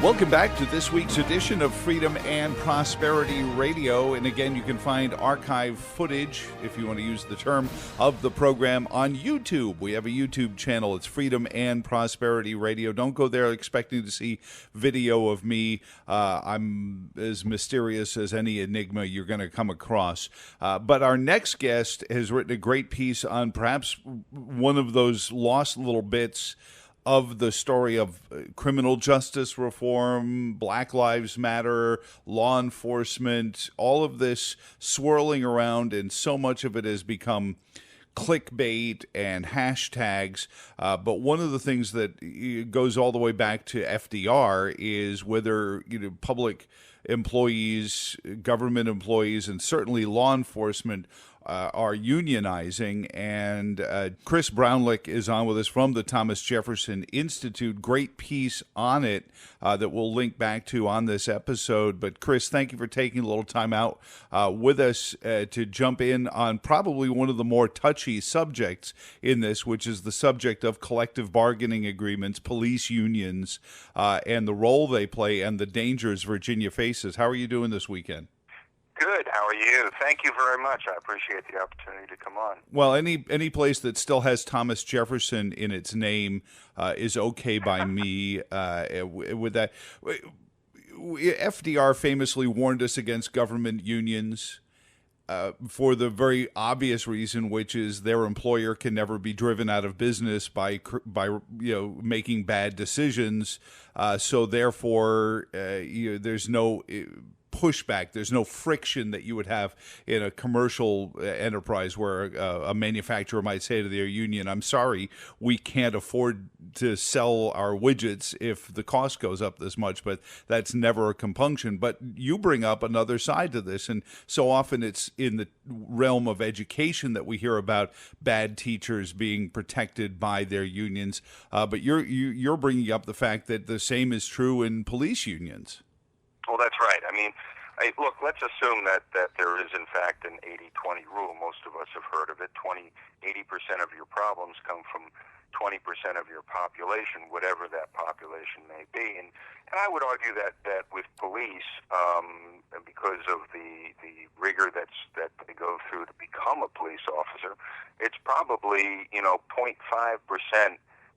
Welcome back to this week's edition of Freedom and Prosperity Radio. And again, you can find archive footage, if you want to use the term, of the program on YouTube. We have a YouTube channel. It's Freedom and Prosperity Radio. Don't go there expecting to see video of me. I'm as mysterious as any enigma you're going to come across. But our next guest has written a great piece on perhaps one of those lost little bits of the story of criminal justice reform, Black Lives Matter, law enforcement, all of this swirling around, and so much of it has become clickbait and hashtags. But one of the things that goes all the way back to FDR is whether public employees, government employees, and certainly law enforcement are unionizing. And Chris Braunlich is on with us from the Thomas Jefferson Institute. Great piece on it that we'll link back to on this episode. But Chris, thank you for taking a little time out with us to jump in on probably one of the more touchy subjects in this, which is the subject of collective bargaining agreements, police unions, and the role they play and the dangers Virginia faces. How are you doing this weekend? Good. How are you? Thank you very much. I appreciate the opportunity to come on. Well, any place that still has Thomas Jefferson in its name is okay by me. With that, FDR famously warned us against government unions for the very obvious reason, which is their employer can never be driven out of business by making bad decisions. So therefore, there's no pushback. There's no friction that you would have in a commercial enterprise where a manufacturer might say to their union, I'm sorry, we can't afford to sell our widgets if the cost goes up this much, but that's never a compunction. But you bring up another side to this, and so often it's in the realm of education that we hear about bad teachers being protected by their unions. But you're bringing up the fact that the same is true in police unions. Well, that's right. I mean, look, let's assume that there is, in fact, an 80-20 rule. Most of us have heard of it. 80% of your problems come from 20% of your population, whatever that population may be. And I would argue that with police, because of the rigor that they go through to become a police officer, it's probably 0.5%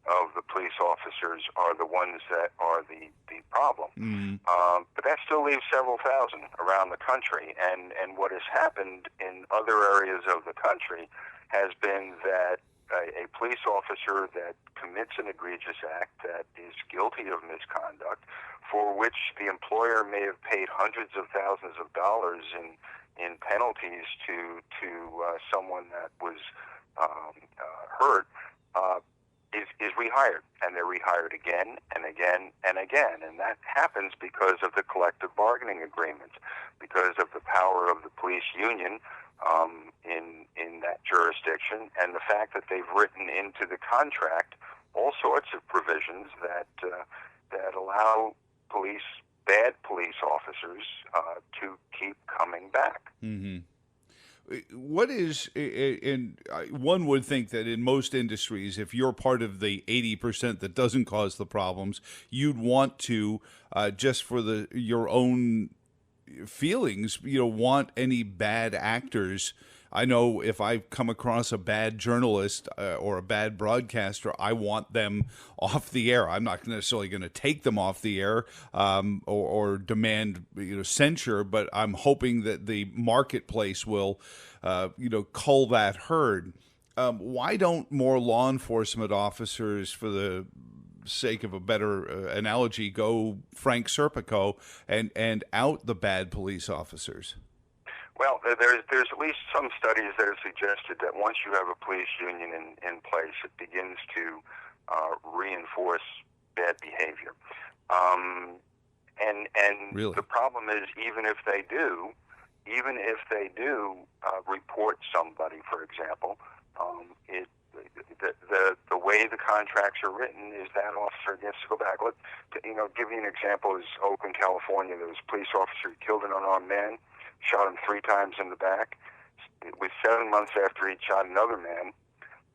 of the police officers are the ones that are the problem. Mm-hmm. But that still leaves several thousand around the country. And what has happened in other areas of the country has been that a police officer that commits an egregious act that is guilty of misconduct, for which the employer may have paid hundreds of thousands of dollars in penalties to someone that was hurt, is rehired, and they're rehired again and again and again. And that happens because of the collective bargaining agreements, because of the power of the police union in that jurisdiction, and the fact that they've written into the contract all sorts of provisions that allow bad police officers to keep coming back. Mm-hmm. What is, and one would think that in most industries, if you're part of the 80% that doesn't cause the problems, you'd want to, just for your own feelings, want any bad actors. I know if I come across a bad journalist or a bad broadcaster, I want them off the air. I'm not necessarily going to take them off the air or demand censure, but I'm hoping that the marketplace will cull that herd. Why don't more law enforcement officers, for the sake of a better analogy, go Frank Serpico and out the bad police officers? Well, there's at least some studies that have suggested that once you have a police union in place, it begins to reinforce bad behavior. And really? The problem is, even if they do report somebody, for example, the way the contracts are written is that officer gets to go back. Give you an example. Is Oakland, California. There was a police officer who killed an unarmed man, shot him 3 times in the back. It was 7 months after he'd shot another man,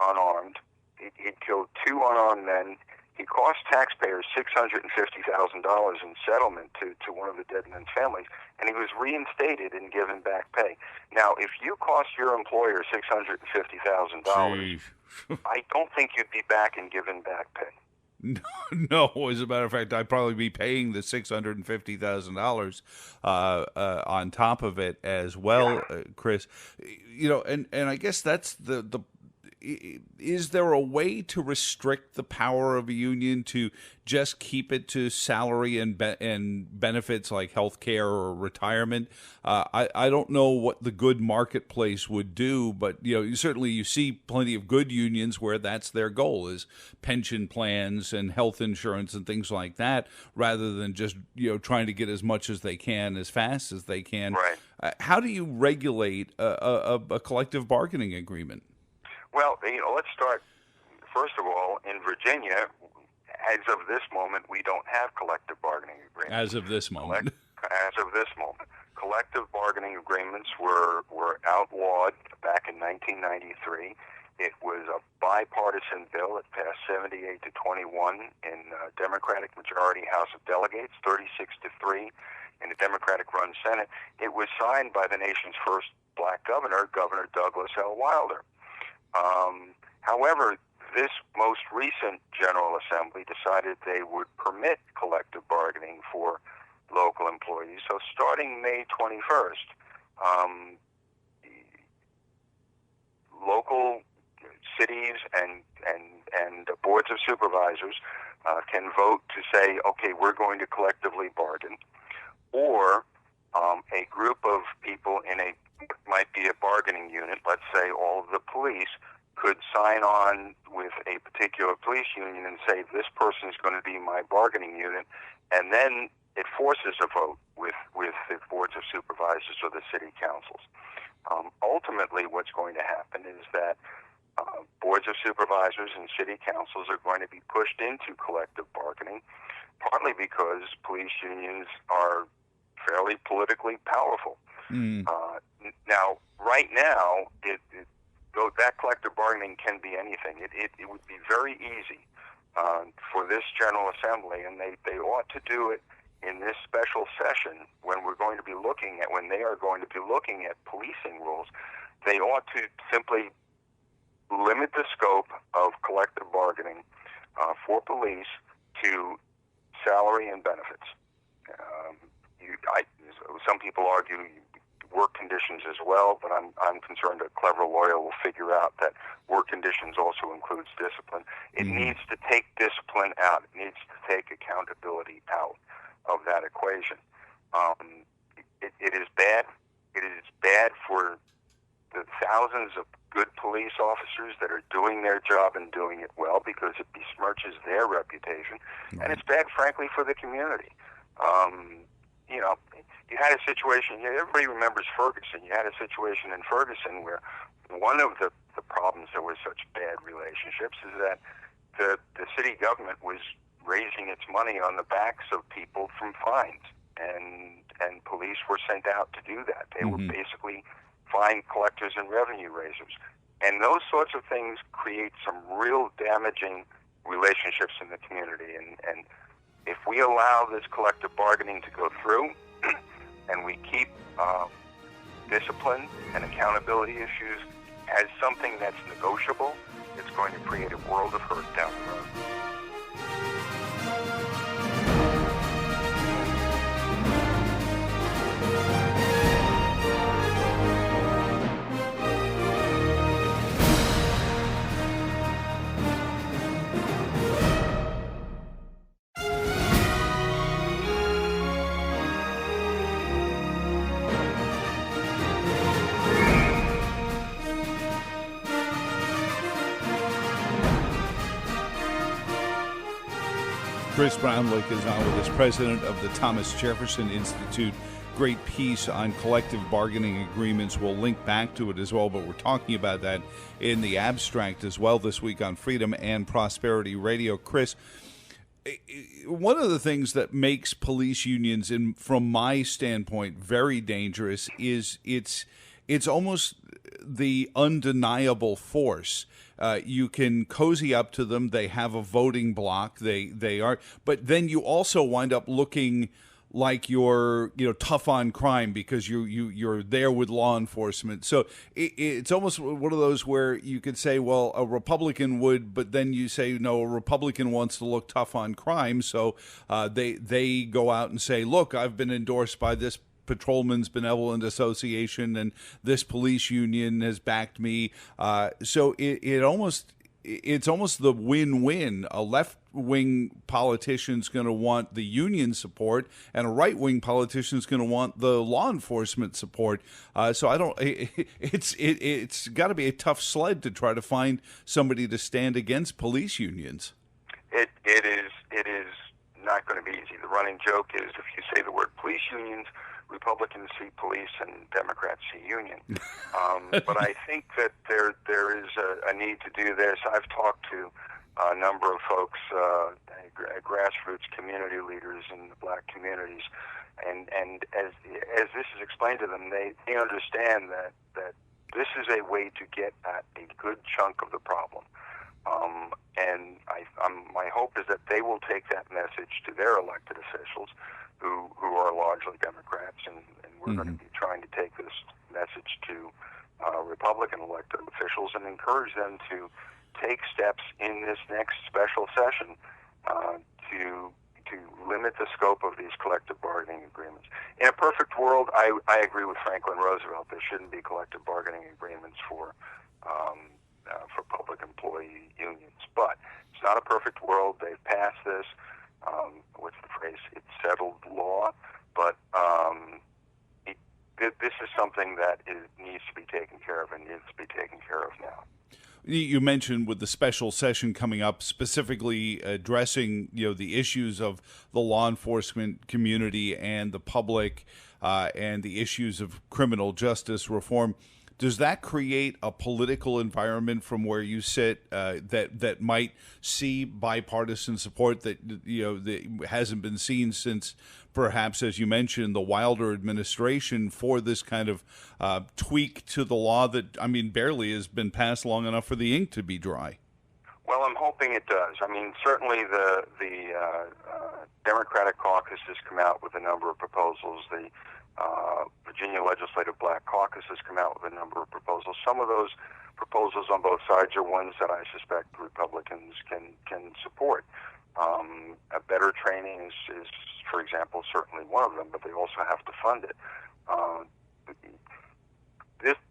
unarmed. He'd killed 2 unarmed men He cost taxpayers $650,000 in settlement to one of the dead men's families, and he was reinstated and given back pay. Now, if you cost your employer $650,000, I don't think you'd be back and given back pay. No, as a matter of fact, I'd probably be paying the $650,000 on top of it as well, Chris. And I guess that's the. Is there a way to restrict the power of a union to just keep it to salary and benefits like health care or retirement? I don't know what the good marketplace would do, but you see plenty of good unions where that's their goal, is pension plans and health insurance and things like that, rather than just trying to get as much as they can as fast as they can. Right. How do you regulate a collective bargaining agreement? Well, let's start, first of all, in Virginia, as of this moment, we don't have collective bargaining agreements. As of this moment. Collective bargaining agreements were outlawed back in 1993. It was a bipartisan bill. It passed 78 to 21 in Democratic majority House of Delegates, 36 to 3 in the Democratic-run Senate. It was signed by the nation's first black governor, Governor Douglas L. Wilder. However, this most recent General Assembly decided they would permit collective bargaining for local employees. So starting May 21st, local cities and boards of supervisors can vote to say, okay, we're going to collectively bargain, or a group of people might be a bargaining unit, let's say all of the police, could sign on with a particular police union and say, this person is going to be my bargaining unit, and then it forces a vote with the boards of supervisors or the city councils. Ultimately, what's going to happen is that boards of supervisors and city councils are going to be pushed into collective bargaining, partly because police unions are fairly politically powerful. Now, right now, that collective bargaining can be anything. It would be very easy for this General Assembly, and they ought to do it in this special session when they are going to be looking at policing rules. They ought to simply limit the scope of collective bargaining for police to salary and benefits. Some people argue work conditions as well, but I'm concerned a clever lawyer will figure out that work conditions also includes discipline. It needs to take discipline out. It needs to take accountability out of that equation. It is bad. It is bad for the thousands of good police officers that are doing their job and doing it well, because it besmirches their reputation. And it's bad, frankly, for the community. You had a situation, everybody remembers Ferguson. You had a situation in Ferguson where one of the problems there was such bad relationships is that the city government was raising its money on the backs of people from fines, and police were sent out to do that. They were basically fine collectors and revenue raisers. And those sorts of things create some real damaging relationships in the community. And if we allow this collective bargaining to go through, and we keep discipline and accountability issues as something that's negotiable, it's going to create a world of hurt down the road. Chris Braunlich is on with us, president of the Thomas Jefferson Institute. Great piece on collective bargaining agreements. We'll link back to it as well, but we're talking about that in the abstract as well this week on Freedom and Prosperity Radio. Chris, one of the things that makes police unions, from my standpoint, very dangerous is it's almost the undeniable force. You can cozy up to them. They have a voting block. They are, but then you also wind up looking like you're tough on crime because you're there with law enforcement. So it's almost one of those where you could say, well, a Republican would, but then you say no, a Republican wants to look tough on crime, so they go out and say, look, I've been endorsed by this Patrolmen's Benevolent Association, and this police union has backed me. So it's almost the win-win. A left-wing politician's going to want the union support, and a right-wing politician's going to want the law enforcement support. So I don't. It's got to be a tough sled to try to find somebody to stand against police unions. It is not going to be easy. The running joke is if you say the word police unions, Republicans see police and Democrats see union. But I think that there is a need to do this. I've talked to a number of folks, grassroots community leaders in the black communities, and as this is explained to them, they understand that this is a way to get at a good chunk of the problem. And my hope is that they will take that message to their elected officials, who are largely Democrats, and we're going to be trying to take this message to Republican elected officials and encourage them to take steps in this next special session to limit the scope of these collective bargaining agreements. In a perfect world, I agree with Franklin Roosevelt. There shouldn't be collective bargaining agreements for public employee unions. But it's not a perfect world. They've passed this. What's the phrase? It's settled law. But this is something that needs to be taken care of and needs to be taken care of now. You mentioned with the special session coming up, specifically addressing the issues of the law enforcement community and the public, and the issues of criminal justice reform. Does that create a political environment from where you sit that might see bipartisan support that that hasn't been seen since, perhaps, as you mentioned, the Wilder administration for this kind of tweak to the law that, barely has been passed long enough for the ink to be dry? Well, I'm hoping it does. Certainly the Democratic caucus has come out with a number of proposals. The Virginia Legislative Black Caucus has come out with a number of proposals. Some of those proposals on both sides are ones that I suspect Republicans can support. A better training is, for example, certainly one of them, but they also have to fund it.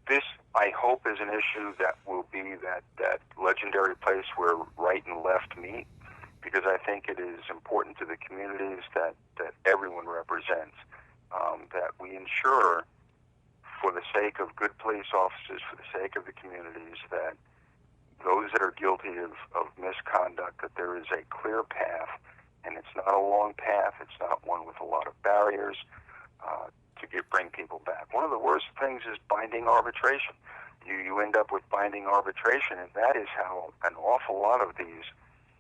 This, I hope, is an issue that will be that legendary place where right and left meet, because I think it is important to the communities that everyone represents, that we ensure, for the sake of good police officers, for the sake of the communities, that those that are guilty of misconduct, that there is a clear path, and it's not a long path, it's not one with a lot of barriers, to bring people back. One of the worst things is binding arbitration. You end up with binding arbitration, and that is how an awful lot of these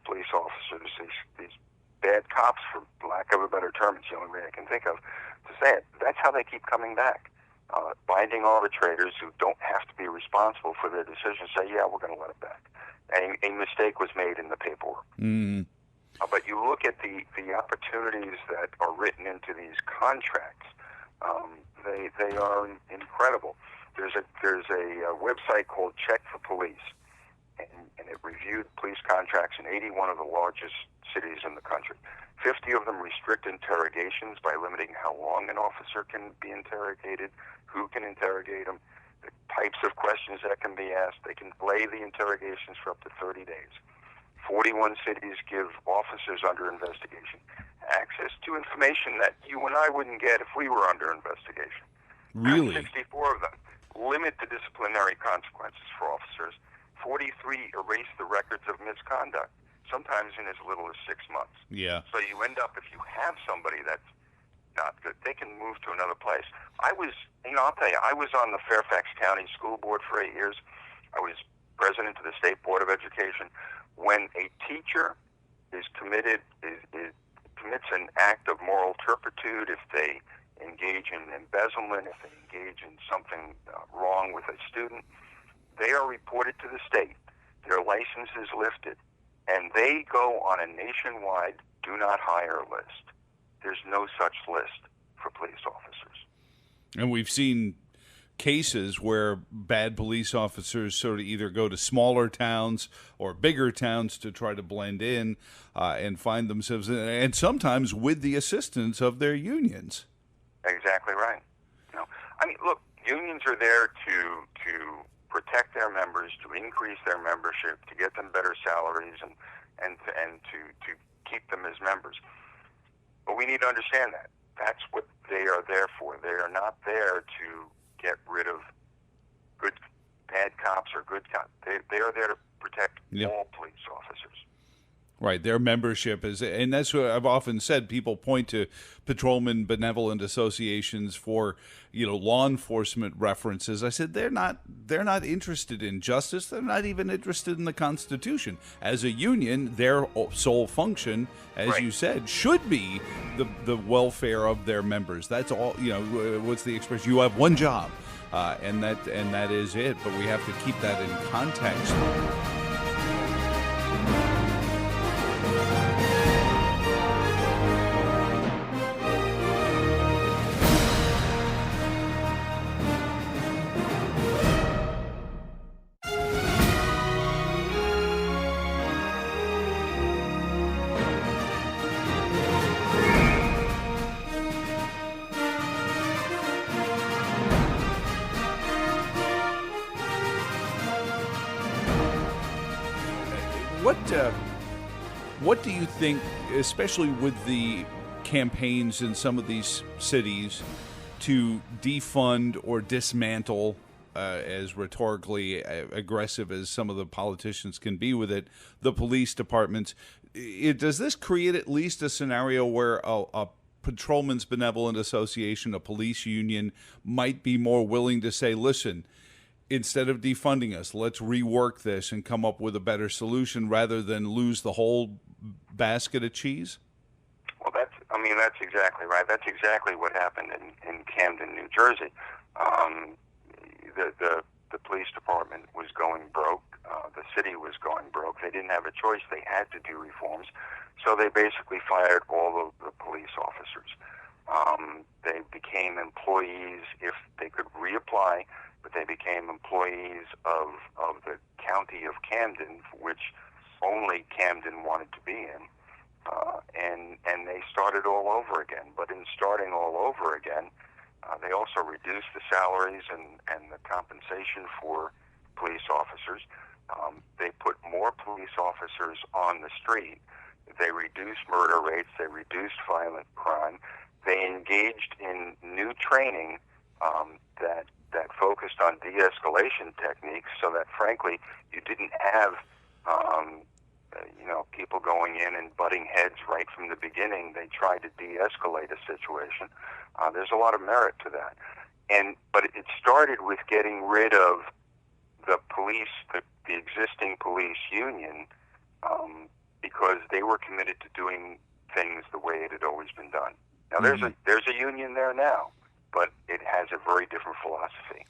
police officers, these bad cops, for lack of a better term, it's the only way I can think of to say it, that's how they keep coming back. Binding arbitrators who don't have to be responsible for their decisions say, yeah, we're going to let it back. A mistake was made in the paperwork. But you look at the opportunities that are written into these contracts, they are incredible. There's a website called Check the Police, and it reviewed police contracts in 81 of the largest cities in the country. 50 of them restrict interrogations by limiting how long an officer can be interrogated, who can interrogate them, the types of questions that can be asked. They can delay the interrogations for up to 30 days. 41 cities give officers under investigation access to information that you and I wouldn't get if we were under investigation. Really? 64 of them limit the disciplinary consequences for officers. 43 erase the records of misconduct, sometimes in as little as 6 months. Yeah. So you end up, if you have somebody that's not good, they can move to another place. I'll tell you, I was on the Fairfax County School Board for 8 years. I was president of the State Board of Education. When a teacher is commits an act of moral turpitude, if they engage in embezzlement, if they engage in something wrong with a student, they are reported to the state. Their license is lifted, and they go on a nationwide do not hire list. There's no such list for police officers. And we've seen cases where bad police officers sort of either go to smaller towns or bigger towns to try to blend in and find themselves, and sometimes with the assistance of their unions. Exactly right. I mean, look, unions are there to protect their members, to increase their membership, to get them better salaries, and to keep them as members. But we need to understand that. That's what they are there for. They are not there to get rid of bad cops or good cops. They are there to protect all police officers. Right, their membership is, and that's what I've often said. People point to patrolman benevolent associations for, law enforcement references. I said they're not interested in justice. They're not even interested in the Constitution. As a union, their sole function, as you said, should be the welfare of their members. That's all. What's the expression? You have one job, and that is it. But we have to keep that in context. What do you think, especially with the campaigns in some of these cities to defund or dismantle, as rhetorically aggressive as some of the politicians can be with it, the police departments? Does this create at least a scenario where a Patrolmen's Benevolent Association, a police union, might be more willing to say, listen, instead of defunding us, let's rework this and come up with a better solution rather than lose the whole basket of cheese? Well, that's exactly right. That's exactly what happened in Camden, New Jersey. The police department was going broke. The city was going broke. They didn't have a choice. They had to do reforms. So they basically fired all of the police officers. They became employees if they could reapply, but they became employees of the county of Camden, which only Camden wanted to be in, and they started all over again. But in starting all over again, they also reduced the salaries and the compensation for police officers. They put more police officers on the street. They reduced murder rates. They reduced violent crime. They engaged in new training that focused on de-escalation techniques, so that, frankly, you didn't have people going in and butting heads right from the beginning. They tried to de-escalate a situation. There's a lot of merit to that. But it started with getting rid of the police, the existing police union, because they were committed to doing things the way it had always been done. Now, there's a union there now, but it has a very different philosophy.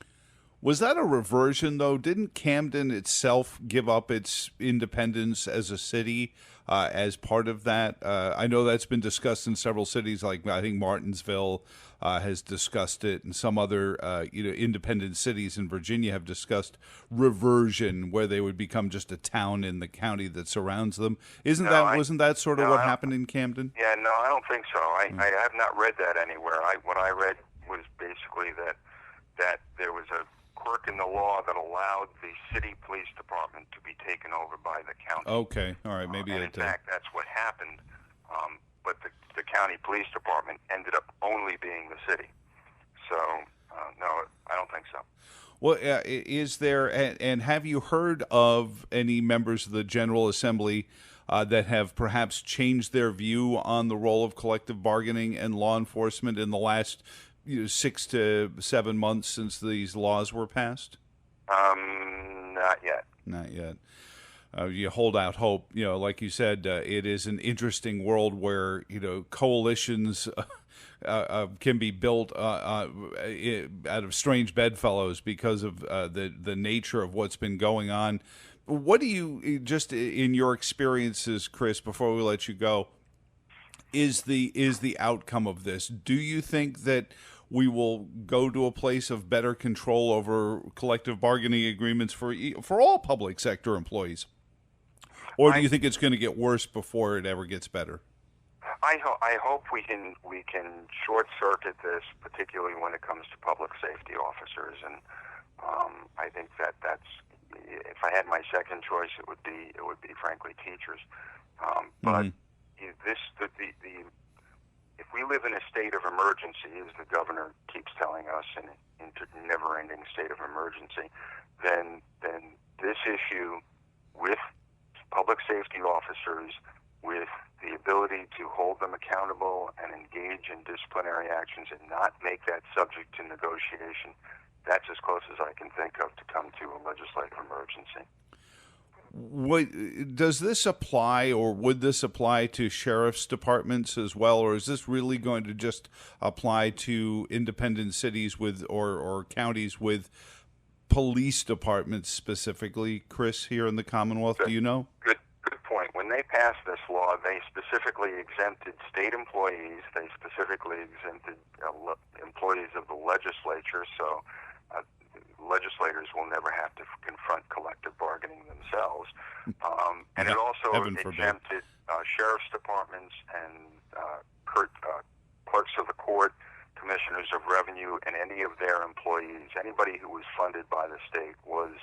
Was that a reversion, though? Didn't Camden itself give up its independence as a city as part of that? I know that's been discussed in several cities, like I think Martinsville has discussed it, and some other independent cities in Virginia have discussed reversion, where they would become just a town in the county that surrounds them. Wasn't that sort of what happened in Camden? Yeah, no, I don't think so. I have not read that anywhere. What I read was basically that there was a quirk in the law that allowed the city police department to be taken over by the county. Okay, all right, maybe and in fact, that's what happened. But the county police department ended up only being the city. So, no, I don't think so. Well, is there, and have you heard of any members of the General Assembly that have perhaps changed their view on the role of collective bargaining and law enforcement in the last 6 to 7 months since these laws were passed? Not yet. Not yet. you hold out hope. Like you said, it is an interesting world where coalitions can be built out of strange bedfellows because of the nature of what's been going on. What do you, just in your experiences, Chris, before we let you go, is the outcome of this? Do you think that we will go to a place of better control over collective bargaining agreements for all public sector employees? Or do you think it's going to get worse before it ever gets better? I hope we can short circuit this, particularly when it comes to public safety officers, and I think that's, if I had my second choice, it would be frankly teachers. But if we live in a state of emergency, as the governor keeps telling us, in a never-ending state of emergency, then this issue with public safety officers, with the ability to hold them accountable and engage in disciplinary actions and not make that subject to negotiation, that's as close as I can think of to come to a legislative emergency. Does this apply, or would this apply to sheriff's departments as well, or is this really going to just apply to independent cities with or counties with police departments specifically, Chris, here in the Commonwealth? Do you know? Good point. When they passed this law, they specifically exempted state employees. They specifically exempted employees of the legislature, so legislators will never have to confront collective bargaining themselves. And it also exempted sheriff's departments and clerks of the court, commissioners of revenue, and any of their employees. Anybody who was funded by the state was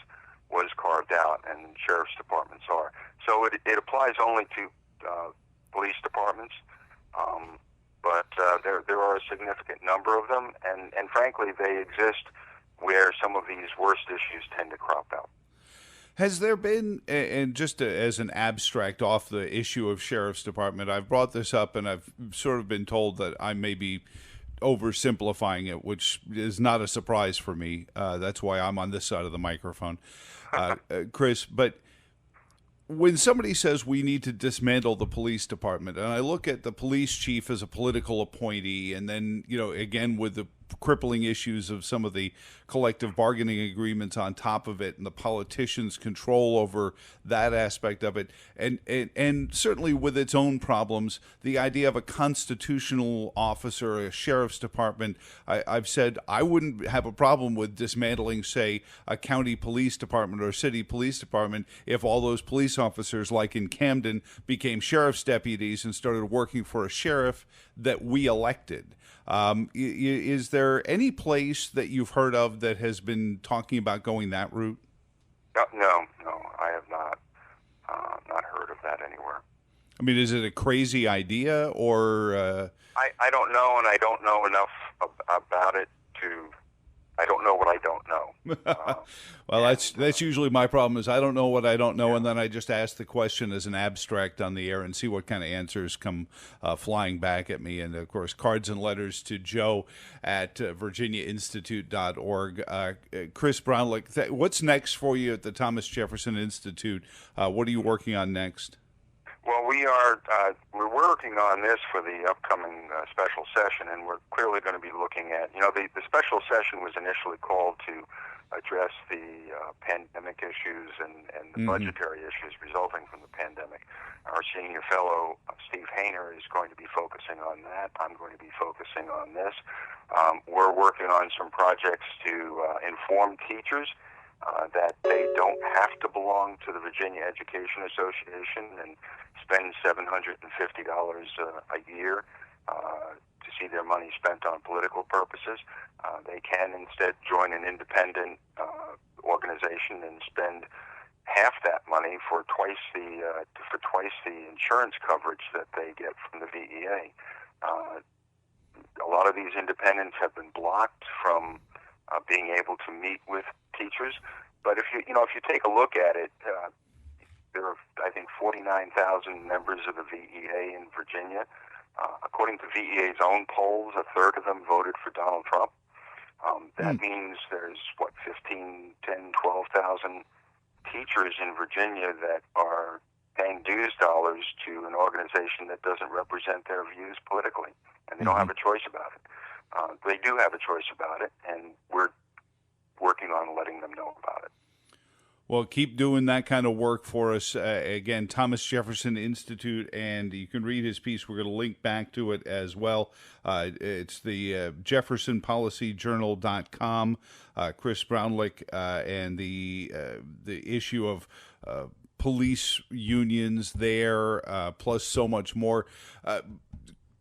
carved out, and sheriff's departments are. So it applies only to police departments, but there are a significant number of them, and frankly, they exist where some of these worst issues tend to crop out. Has there been, and just as an abstract off the issue of sheriff's department, I've brought this up and I've sort of been told that I may be oversimplifying it, which is not a surprise for me. That's why I'm on this side of the microphone, Chris. But when somebody says we need to dismantle the police department, and I look at the police chief as a political appointee, and then, again, with the crippling issues of some of the collective bargaining agreements on top of it, and the politicians' control over that aspect of it, and certainly with its own problems, the idea of a constitutional officer, a sheriff's department, I've said I wouldn't have a problem with dismantling, say, a county police department or a city police department if all those police officers, like in Camden, became sheriff's deputies and started working for a sheriff that we elected. Is there any place that you've heard of that has been talking about going that route? No, I have not heard of that anywhere. I mean, is it a crazy idea, or? I don't know, and I don't know enough about it to. I don't know what I don't know. Well, that's usually my problem, is I don't know what I don't know, and then I just ask the question as an abstract on the air and see what kind of answers come flying back at me. And, of course, cards and letters to Joe at virginiainstitute.org. Chris Braunlich, what's next for you at the Thomas Jefferson Institute? What are you working on next? Well, we're working on this for the upcoming special session, and we're clearly going to be looking at, the special session was initially called to address the pandemic issues and the budgetary issues resulting from the pandemic. Our senior fellow, Steve Hayner, is going to be focusing on that. I'm going to be focusing on this. We're working on some projects to inform teachers that they don't have to belong to the Virginia Education Association and spend $750 a year to see their money spent on political purposes. They can instead join an independent organization and spend half that money for twice the insurance coverage that they get from the VEA. A lot of these independents have been blocked from being able to meet with teachers, but if you take a look at it, there are, I think, 49,000 members of the VEA in Virginia. According to VEA's own polls, a third of them voted for Donald Trump. That means there's 12,000 teachers in Virginia that are paying dues dollars to an organization that doesn't represent their views politically, and they don't have a choice about it. They do have a choice about it, and we're working on letting them know about it. Well, keep doing that kind of work for us. Again, Thomas Jefferson Institute, and you can read his piece. We're going to link back to it as well. It's the JeffersonPolicyJournal.com. Chris Braunlich and the issue of police unions there, plus so much more.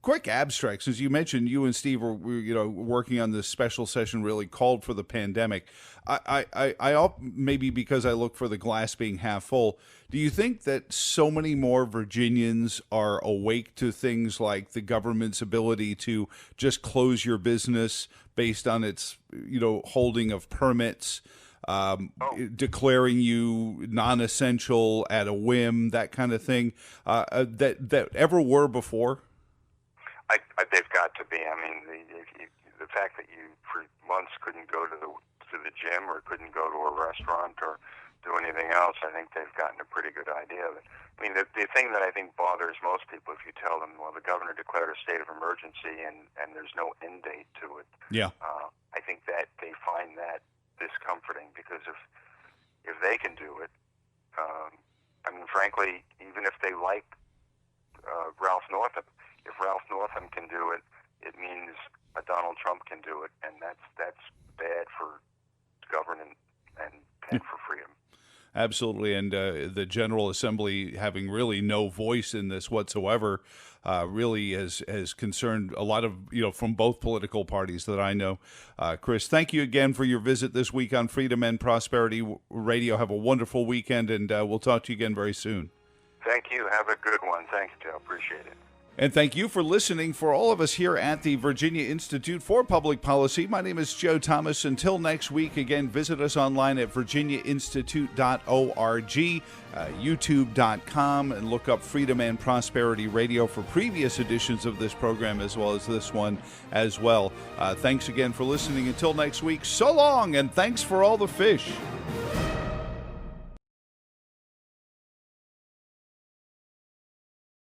Quick abstract, since you mentioned you and Steve were working on this special session really called for the pandemic. I maybe because I look for the glass being half full. Do you think that so many more Virginians are awake to things like the government's ability to just close your business based on its holding of permits, declaring you non-essential at a whim, that kind of thing, that ever were before? They've got to be. I mean, the fact that you for months couldn't go to the gym or couldn't go to a restaurant or do anything else, I think they've gotten a pretty good idea of it. I mean, the thing that I think bothers most people, if you tell them, well, the governor declared a state of emergency and there's no end date to it. Yeah. I think that they find that discomforting because if they can do it, I mean, frankly, even if they like Ralph Northam, if Ralph Northam can do it, it means Donald Trump can do it, and that's bad for governance and for freedom. Absolutely, and the General Assembly having really no voice in this whatsoever really has concerned a lot of, from both political parties that I know. Chris, thank you again for your visit this week on Freedom and Prosperity Radio. Have a wonderful weekend, and we'll talk to you again very soon. Thank you. Have a good one. Thanks, Joe. Appreciate it. And thank you for listening. For all of us here at the Virginia Institute for Public Policy, my name is Joe Thomas. Until next week, again, visit us online at virginiainstitute.org, youtube.com, and look up Freedom and Prosperity Radio for previous editions of this program as well as this one as well. Thanks again for listening. Until next week, so long, and thanks for all the fish.